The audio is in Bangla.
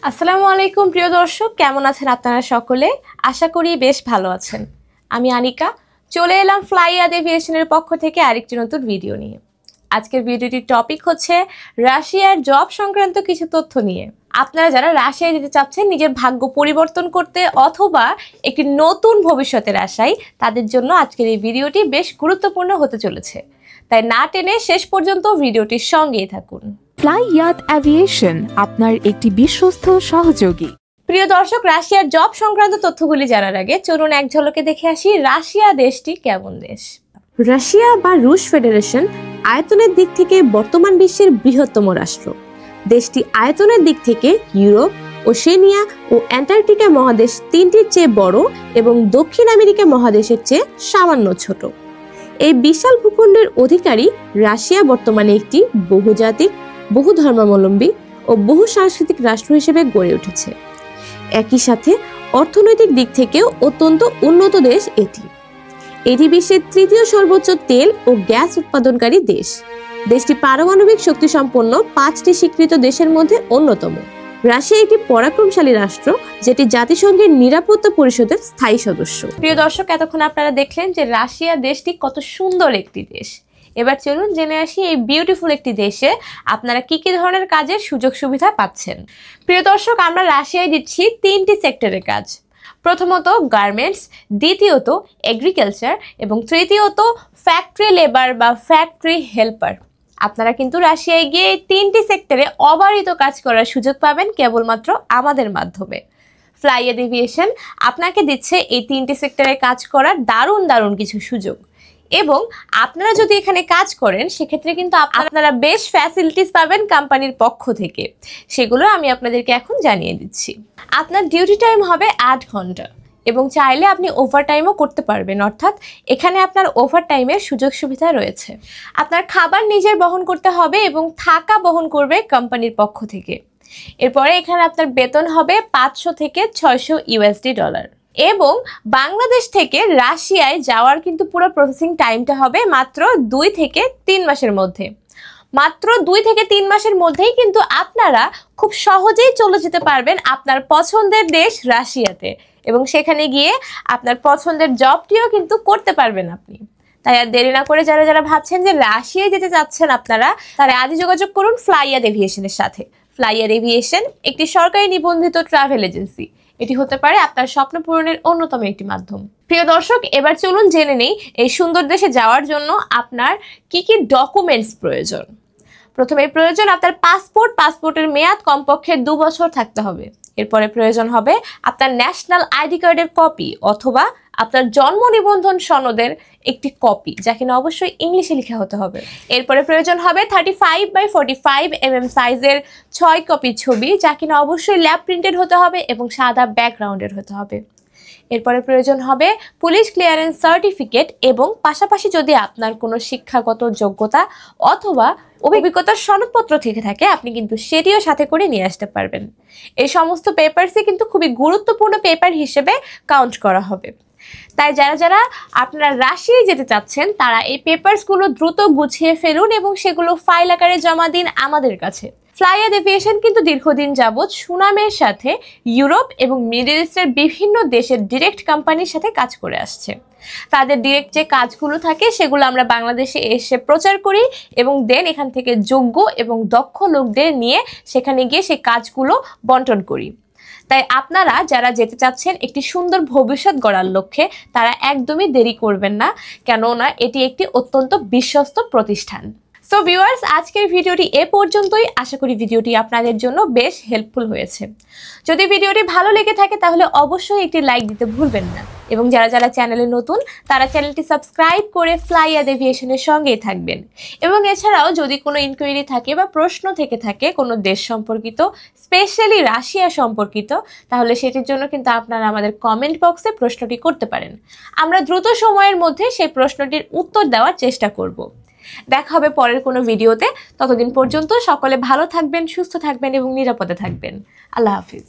আসসালামু আলাইকুম প্রিয় দর্শক, কেমন আছেন আপনারা সকলে? আশা করি বেশ ভালো আছেন। আমি আনিকা চলে এলাম ফ্লাইয়াদ এভিয়েশনের পক্ষ থেকে আরেকটি নতুন ভিডিও নিয়ে। আজকের ভিডিওটির টপিক হচ্ছে রাশিয়ার জব সংক্রান্ত কিছু তথ্য নিয়ে। আপনারা যারা রাশিয়ায় যেতে চাচ্ছেন নিজের ভাগ্য পরিবর্তন করতে অথবা একটি নতুন ভবিষ্যতের আশায়, তাদের জন্য আজকের এই ভিডিওটি বেশ গুরুত্বপূর্ণ হতে চলেছে। তাই না টেনে শেষ পর্যন্ত ভিডিওটির সঙ্গেই থাকুন। ফ্লাইয়াদ এভিয়েশন আপনার একটি বিশ্বস্ত সহযোগী। প্রিয় দর্শক, রাশিয়ার জব সংক্রান্ত তথ্যগুলি জানার আগে চলুন এক ঝলকে দেখে আসি রাশিয়া দেশটি কেমন দেশ। রাশিয়া বা রুশ ফেডারেশন আয়তনের দিক থেকে বর্তমান বিশ্বের বৃহত্তম রাষ্ট্র। দেশটি আয়তনের দিক থেকে ইউরোপ, ওশেনিয়া ও অ্যান্টার্কটিকা মহাদেশ তিনটির চেয়ে বড় এবং দক্ষিণ আমেরিকা মহাদেশের চেয়ে সামান্য ছোট। এই বিশাল ভূখণ্ডের অধিকারী রাশিয়া বর্তমানে একটি বহুজাতিক, বহু ধর্মাবলম্বী ও বহু সাংস্কৃতিক রাষ্ট্র হিসেবে গড়ে উঠেছে। একই সাথে অর্থনৈতিক দিক থেকেও অত্যন্ত উন্নত দেশ এটি। এটি বিশ্বের তৃতীয় সর্বোচ্চ তেল ও গ্যাস উৎপাদনকারী দেশ। দেশটি পারমাণবিক শক্তি সম্পন্ন 5টি স্বীকৃত দেশের মধ্যে অন্যতম। রাশিয়া একটি পরাক্রমশালী রাষ্ট্র, যেটি জাতিসংঘের নিরাপত্তা পরিষদের স্থায়ী সদস্য। প্রিয় দর্শক, এতক্ষণ আপনারা দেখলেন যে রাশিয়া দেশটি কত সুন্দর একটি দেশ। এবার চলুন জেনে আসি এই বিউটিফুল একটি দেশে আপনারা কি কি ধরনের কাজের সুযোগ সুবিধা পাচ্ছেন। প্রিয় দর্শক, আমরা রাশিয়ায় দিচ্ছি 3টি সেক্টরের কাজ। প্রথমত গার্মেন্টস, দ্বিতীয়ত এগ্রিকালচার এবং তৃতীয়ত ফ্যাক্টরি লেবার বা ফ্যাক্টরি হেল্পার। আপনারা কিন্তু রাশিয়ায় গিয়ে এই 3টি সেক্টরে অবারিত কাজ করার সুযোগ পাবেন কেবলমাত্র আমাদের মাধ্যমে। ফ্লাইয়াদ এভিয়েশন আপনাকে দিচ্ছে এই 3টি সেক্টরে কাজ করার দারুণ কিছু সুযোগ। এবং আপনারা যদি এখানে কাজ করেন সেক্ষেত্রে কিন্তু আপনারা বেশ ফ্যাসিলিটিস পাবেন কোম্পানির পক্ষ থেকে। সেগুলো আমি আপনাদেরকে এখন জানিয়ে দিচ্ছি। আপনার ডিউটি টাইম হবে 8 ঘন্টা এবং চাইলে আপনি ওভারটাইমও করতে পারবেন, অর্থাৎ এখানে আপনার ওভারটাইমের সুযোগ সুবিধা রয়েছে। আপনার খাবার নিজের বহন করতে হবে এবং থাকা বহন করবে কোম্পানির পক্ষ থেকে। এরপরে এখানে আপনার বেতন হবে 500 থেকে 600 ইউএসডি ডলার। এবং বাংলাদেশ থেকে রাশিয়ায় যাওয়ার কিন্তু পুরো প্রসেসিং টাইমটা হবে মাত্র 2 থেকে 3 মাসের মধ্যে। মাত্র 2 থেকে 3 মাসের মধ্যেই কিন্তু আপনারা খুব সহজেই চলে যেতে পারবেন আপনার পছন্দের দেশ রাশিয়াতে, এবং সেখানে গিয়ে আপনার পছন্দের জবটিও কিন্তু করতে পারবেন আপনি। তাই আর দেরি না করে যারা ভাবছেন যে রাশিয়ায় যেতে চাচ্ছেন আপনারা, তারা আজই যোগাযোগ করুন ফ্লাইয়াদ এভিয়েশনের সাথে। ফ্লাইয়াদ এভিয়েশন একটি সরকারি নিবন্ধিত ট্রাভেল এজেন্সি। এটি হতে পারে আপনার স্বপ্ন পূরণের অন্যতম একটি মাধ্যম। প্রিয় দর্শক, এবার চলুন জেনে নেই এই সুন্দর দেশে যাওয়ার জন্য আপনার কি কি ডকুমেন্টস প্রয়োজন। প্রথমে প্রয়োজন আপনার পাসপোর্টের মেয়াদ কমপক্ষে 2 বছর থাকতে হবে। এরপরে প্রয়োজন হবে আপনার ন্যাশনাল আইডি কার্ডের কপি অথবা আপনার জন্ম নিবন্ধন সনদের একটি কপি, যা কিনা অবশ্যই ইংলিশে লেখা হতে হবে। এরপরে প্রয়োজন হবে 35x45 mm সাইজের 6 কপি ছবি, যা কিনা অবশ্যই ল্যাব প্রিন্টেড হতে হবে এবং সাদা ব্যাকগ্রাউন্ডের হতে হবে। এরপরে প্রয়োজন হবে পুলিশ ক্লিয়ারেন্স সার্টিফিকেট এবং পাশাপাশি যদি আপনার কোনো শিক্ষাগত যোগ্যতা অথবা অভিজ্ঞতার সনদপত্র থেকে থাকে আপনি কিন্তু সেটিও সাথে করে নিয়ে আসতে পারবেন। এই সমস্ত পেপারসই কিন্তু খুবই গুরুত্বপূর্ণ পেপার হিসেবে কাউন্ট করা হবে। তাই যারা আপনারা রাশিয়ায় যেতে চাচ্ছেন তারা এই পেপারসগুলো দ্রুত গুছিয়ে ফেলুন এবং সেগুলো ফাইল আকারে জমা দিন আমাদের কাছে। ফ্লাইয়াদ এভিয়েশন কিন্তু দীর্ঘদিন যাবৎ সুনামের সাথে ইউরোপ এবং মিডল ইস্টের বিভিন্ন দেশের ডিরেক্ট কোম্পানির সাথে কাজ করে আসছে। তাদের ডিরেক্ট যে কাজগুলো থাকে সেগুলো আমরা বাংলাদেশে এসে প্রচার করি এবং দেন এখান থেকে যোগ্য এবং দক্ষ লোকদের নিয়ে সেখানে গিয়ে সেই কাজগুলো বন্টন করি। তাই আপনারা যারা যেতে চাচ্ছেন একটি সুন্দর ভবিষ্যৎ গড়ার লক্ষ্যে তারা একদমই দেরি করবেন না, কেননা এটি একটি অত্যন্ত বিশ্বস্ত প্রতিষ্ঠান। সো ভিউয়ার্স, আজকের ভিডিওটি এ পর্যন্তই। আশা করি ভিডিওটি আপনাদের জন্য বেশ হেল্পফুল হয়েছে। যদি ভিডিওটি ভালো লেগে থাকে তাহলে অবশ্যই একটি লাইক দিতে ভুলবেন না, এবং যারা চ্যানেলে নতুন তারা চ্যানেলটি সাবস্ক্রাইব করে ফ্লাইয়াদ এভিয়েশনের সঙ্গেই থাকবেন। এবং এছাড়াও যদি কোনো ইনকোয়ারি থাকে বা প্রশ্ন থেকে থাকে কোনো দেশ সম্পর্কিত, স্পেশালি রাশিয়া সম্পর্কিত, তাহলে সেটির জন্য কিন্তু আপনারা আমাদের কমেন্ট বক্সে প্রশ্নটি করতে পারেন। আমরা দ্রুত সময়ের মধ্যে সেই প্রশ্নটির উত্তর দেওয়ার চেষ্টা করব। দেখা হবে পরের কোনো ভিডিওতে। ততদিন পর্যন্ত সকলে ভালো থাকবেন, সুস্থ থাকবেন এবং নিরাপদে থাকবেন। আল্লাহ হাফিজ।